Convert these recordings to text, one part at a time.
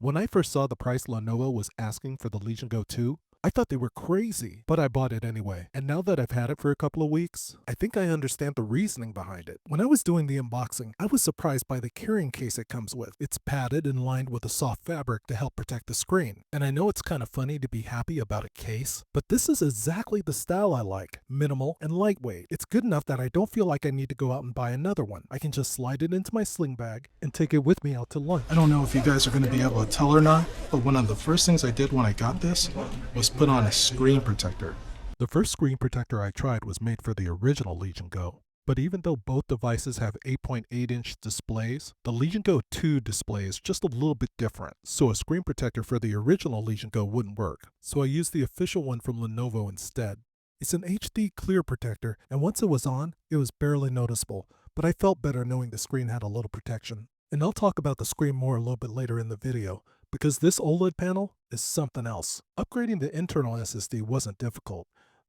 When I first saw the price Lenovo was asking for the Legion Go 2, I thought they were crazy, but I bought it anyway. And now that I've had it for a couple of weeks, I think I understand the reasoning behind it. When I was doing the unboxing, I was surprised by the carrying case it comes with. It's padded and lined with a soft fabric to help protect the screen. And I know it's kind of funny to be happy about a case, but this is exactly the style I like. Minimal and lightweight. It's good enough that I don't feel like I need to go out and buy another one. I can just slide it into my sling bag and take it with me out to lunch. I don't know if you guys are going to be able to tell or not, but one of the first things I did when I got this was put on a screen protector. The first screen protector I tried was made for the original Legion Go. But even though both devices have 8.8-inch displays, the Legion Go 2 display is just a little bit different, so a screen protector for the original Legion Go wouldn't work. So I used the official one from Lenovo instead. It's an HD clear protector, and once it was on, it was barely noticeable, but I felt better knowing the screen had a little protection. And I'll talk about the screen more a little bit later in the video, because this OLED panel is something else. Upgrading the internal SSD wasn't difficult.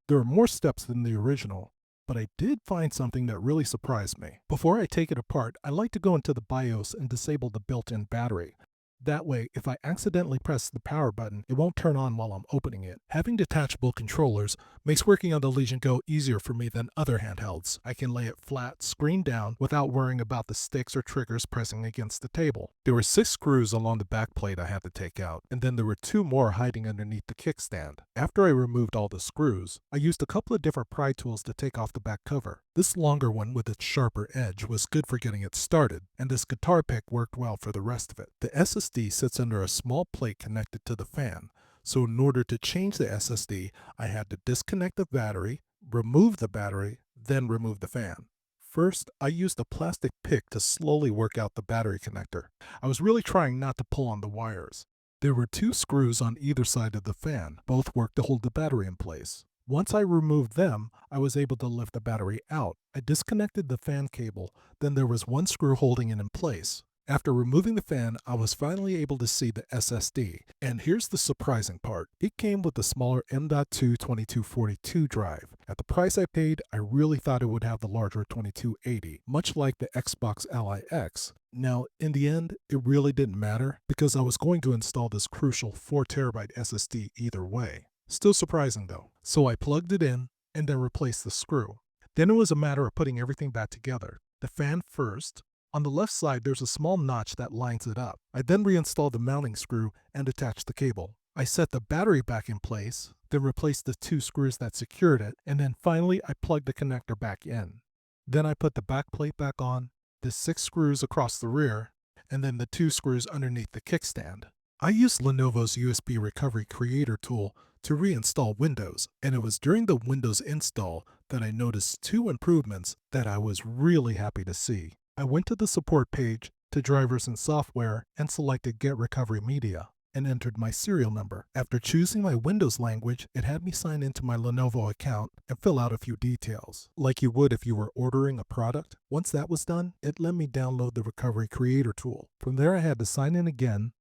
There are more steps than the original, but I did find something that really surprised me. Before I take it apart, I like to go into the BIOS and disable the built-in battery. That way, if I accidentally press the power button, it won't turn on while I'm opening it. Having detachable controllers makes working on the Legion Go easier for me than other handhelds. I can lay it flat, screen down, without worrying about the sticks or triggers pressing against the table. There were 6 screws along the back plate I had to take out, and then there were 2 more hiding underneath the kickstand. After I removed all the screws, I used a couple of different pry tools to take off the back cover. This longer one with its sharper edge was good for getting it started, and this guitar pick worked well for the rest of it. The SSD sits under a small plate connected to the fan, so in order to change the SSD, I had to disconnect the battery, remove the battery, then remove the fan. First, I used a plastic pick to slowly work out the battery connector. I was really trying not to pull on the wires. There were 2 screws on either side of the fan. Both worked to hold the battery in place. Once I removed them, I was able to lift the battery out. I disconnected the fan cable, then there was 1 screw holding it in place. After removing the fan, I was finally able to see the SSD. And here's the surprising part. It came with a smaller M.2 2242 drive. At the price I paid, I really thought it would have the larger 2280, much like the Xbox Ally X. Now, in the end, it really didn't matter because I was going to install this crucial 4TB SSD either way. Still surprising though. So I plugged it in and then replaced the screw. Then it was a matter of putting everything back together. The fan first. On the left side, there's a small notch that lines it up. I then reinstalled the mounting screw and attached the cable. I set the battery back in place, then replaced the 2 screws that secured it, and then finally I plugged the connector back in. Then I put the back plate back on, the 6 screws across the rear, and then the 2 screws underneath the kickstand. I used Lenovo's USB Recovery Creator tool to reinstall Windows, and it was during the Windows install that I noticed 2 improvements that I was really happy to see. I went to the support page, to drivers and software, and selected Get Recovery Media, and entered my serial number. After choosing my Windows language, it had me sign into my Lenovo account and fill out a few details, like you would if you were ordering a product. Once that was done, it let me download the Recovery Creator tool. From there I had to sign in again,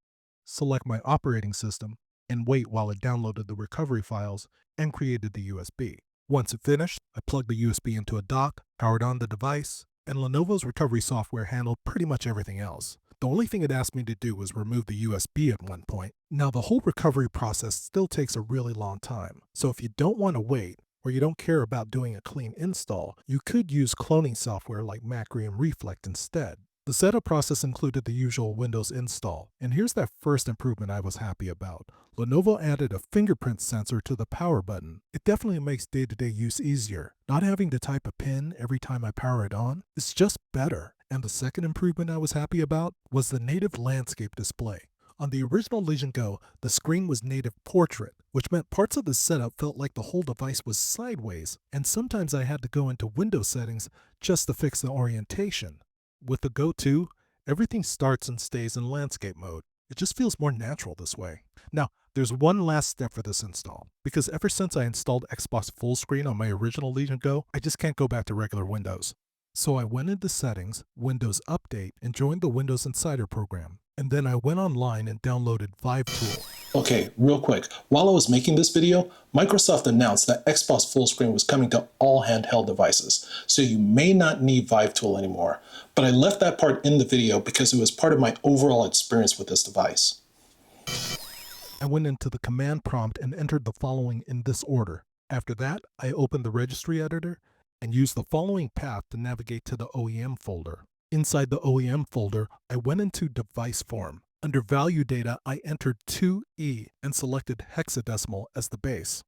select my operating system, and wait while it downloaded the recovery files and created the USB. Once it finished, I plugged the USB into a dock, powered on the device, and Lenovo's recovery software handled pretty much everything else. The only thing it asked me to do was remove the USB at one point. Now the whole recovery process still takes a really long time, so if you don't want to wait, or you don't care about doing a clean install, you could use cloning software like Macri and Reflect instead. The setup process included the usual Windows install, and here's that first improvement I was happy about. Lenovo added a fingerprint sensor to the power button. It definitely makes day-to-day use easier. Not having to type a PIN every time I power it on is just better. And the second improvement I was happy about was the native landscape display. On the original Legion Go, the screen was native portrait, which meant parts of the setup felt like the whole device was sideways, and sometimes I had to go into Windows settings just to fix the orientation. With the Go 2, everything starts and stays in landscape mode. It just feels more natural this way. Now, there's one last step for this install, because ever since I installed Xbox Fullscreen on my original Legion Go, I just can't go back to regular Windows. So I went into Settings, Windows Update, and joined the Windows Insider program. And then I went online and downloaded Vive Tool. Okay, real quick. While I was making this video, Microsoft announced that Xbox Fullscreen was coming to all handheld devices, so you may not need Vive Tool anymore. But I left that part in the video because it was part of my overall experience with this device. I went into the command prompt and entered the following in this order. After that, I opened the registry editor and used the following path to navigate to the OEM folder. Inside the OEM folder, I went into device form. Under value data, I entered 2E and selected hexadecimal as the base.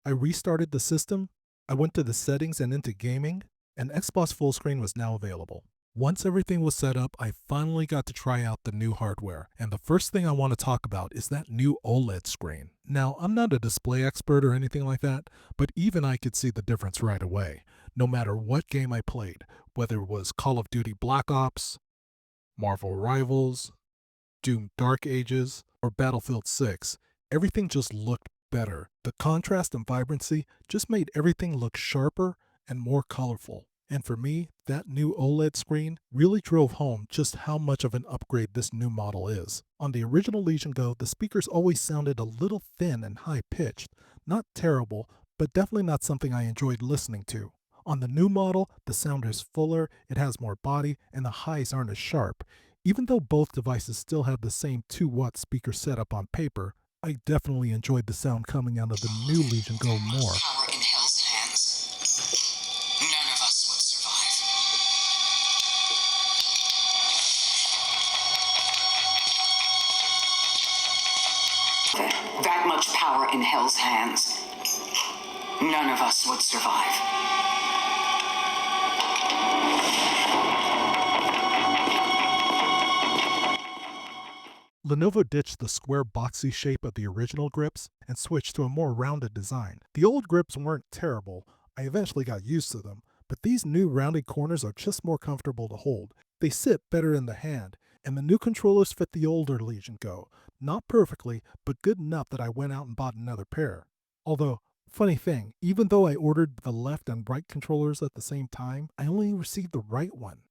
I restarted the system, I went to the settings and into gaming, and Xbox Fullscreen was now available. Once everything was set up, I finally got to try out the new hardware, and the first thing I want to talk about is that new OLED screen. Now, I'm not a display expert or anything like that, but even I could see the difference right away, no matter what game I played, whether it was Call of Duty Black Ops, Marvel Rivals, Doom Dark Ages, or Battlefield 6, everything just looked better. The contrast and vibrancy just made everything look sharper and more colorful. And for me, that new OLED screen really drove home just how much of an upgrade this new model is. On the original Legion Go, the speakers always sounded a little thin and high-pitched. Not terrible, but definitely not something I enjoyed listening to. On the new model, the sound is fuller, it has more body, and the highs aren't as sharp. Even though both devices still have the same 2-watt speaker setup on paper, I definitely enjoyed the sound coming out of the new Legion Go more. Power in hell's hands. None of us would survive. That much power in hell's hands. None of us would survive. Lenovo ditched the square boxy shape of the original grips and switched to a more rounded design. The old grips weren't terrible, I eventually got used to them, but these new rounded corners are just more comfortable to hold. They sit better in the hand, and the new controllers fit the older Legion Go. Not perfectly, but good enough that I went out and bought another pair. Although, funny thing, even though I ordered the left and right controllers at the same time, I only received the right one.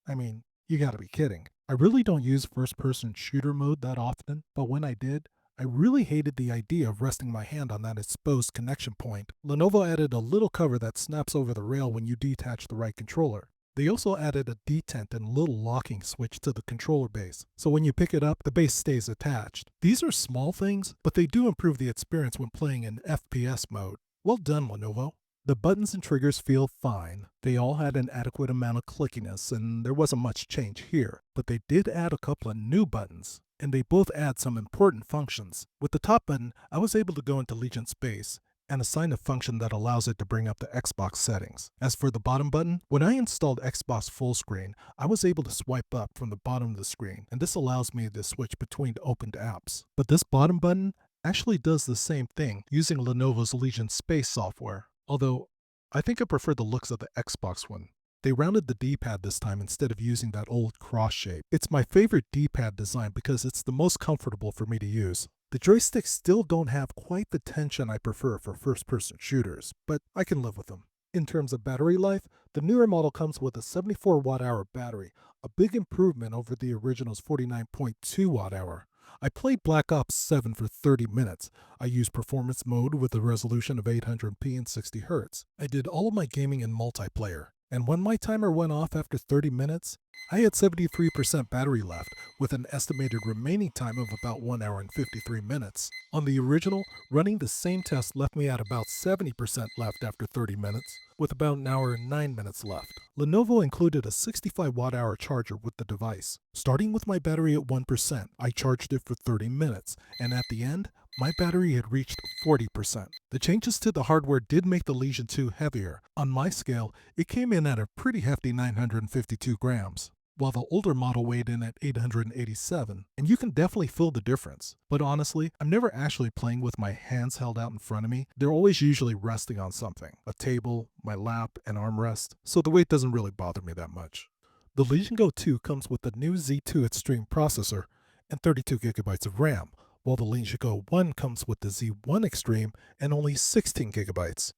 I mean, you gotta be kidding. I really don't use first-person shooter mode that often, but when I did, I really hated the idea of resting my hand on that exposed connection point. Lenovo added a little cover that snaps over the rail when you detach the right controller. They also added a detent and little locking switch to the controller base, so when you pick it up, the base stays attached. These are small things, but they do improve the experience when playing in FPS mode. Well done, Lenovo. The buttons and triggers feel fine. They all had an adequate amount of clickiness, and there wasn't much change here. But they did add a couple of new buttons, and they both add some important functions. With the top button, I was able to go into Legion Space and assign a function that allows it to bring up the Xbox settings. As for the bottom button, when I installed Xbox Fullscreen, I was able to swipe up from the bottom of the screen, and this allows me to switch between opened apps. But this bottom button actually does the same thing using Lenovo's Legion Space software. Although, I think I prefer the looks of the Xbox one. They rounded the D-pad this time instead of using that old cross shape. It's my favorite D-pad design because it's the most comfortable for me to use. The joysticks still don't have quite the tension I prefer for first-person shooters, but I can live with them. In terms of battery life, the newer model comes with a 74 watt-hour battery, a big improvement over the original's 49.2 watt-hour. I played Black Ops 7 for 30 minutes. I used performance mode with a resolution of 800p and 60Hz. I did all of my gaming in multiplayer, and when my timer went off after 30 minutes, I had 73% battery left, with an estimated remaining time of about 1 hour and 53 minutes. On the original, running the same test left me at about 70% left after 30 minutes, with about an hour and 9 minutes left. Lenovo included a 65 watt-hour charger with the device. Starting with my battery at 1%, I charged it for 30 minutes, and at the end, my battery had reached 40%. The changes to the hardware did make the Legion 2 heavier. On my scale, it came in at a pretty hefty 952 grams, while the older model weighed in at 887, and you can definitely feel the difference. But honestly, I'm never actually playing with my hands held out in front of me. They're always usually resting on something, a table, my lap, an armrest, so the weight doesn't really bother me that much. The Legion Go 2 comes with the new Z2 Extreme processor and 32GB of RAM, while the Legion Go 1 comes with the Z1 Extreme and only 16GB.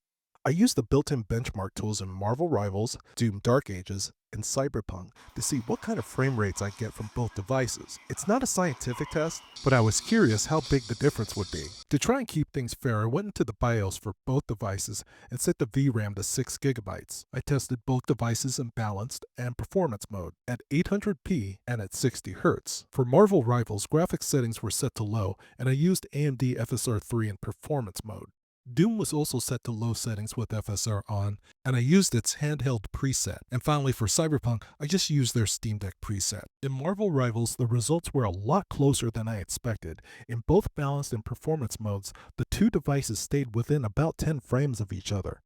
I used the built-in benchmark tools in Marvel Rivals, Doom Dark Ages, in Cyberpunk to see what kind of frame rates I get from both devices. It's not a scientific test, but I was curious how big the difference would be. To try and keep things fair, I went into the BIOS for both devices and set the VRAM to 6 GB. I tested both devices in balanced and performance mode at 800p and at 60 Hz. For Marvel Rivals, graphics settings were set to low, and I used AMD FSR3 in performance mode. Doom was also set to low settings with FSR on, and I used its handheld preset. And finally for Cyberpunk, I just used their Steam Deck preset. In Marvel Rivals, the results were a lot closer than I expected. In both balanced and performance modes, the two devices stayed within about 10 frames of each other.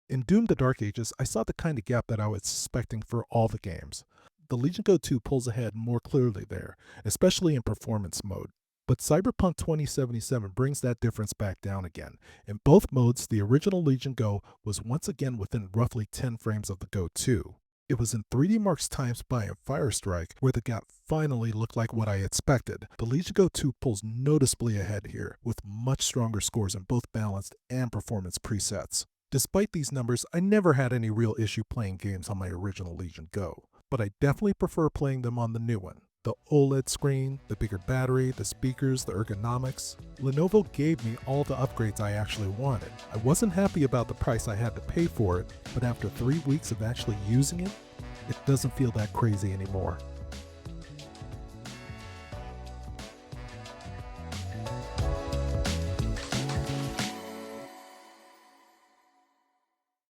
In Doom the Dark Ages, I saw the kind of gap that I was expecting for all the games. The Legion Go 2 pulls ahead more clearly there, especially in performance mode. But Cyberpunk 2077 brings that difference back down again. In both modes, the original Legion Go was once again within roughly 10 frames of the Go 2. It was in 3D Mark's Time Spy and Firestrike where the gap finally looked like what I expected. The Legion Go 2 pulls noticeably ahead here, with much stronger scores in both balanced and performance presets. Despite these numbers, I never had any real issue playing games on my original Legion Go, but I definitely prefer playing them on the new one. The OLED screen, the bigger battery, the speakers, the ergonomics. Lenovo gave me all the upgrades I actually wanted. I wasn't happy about the price I had to pay for it, but after 3 weeks of actually using it, it doesn't feel that crazy anymore.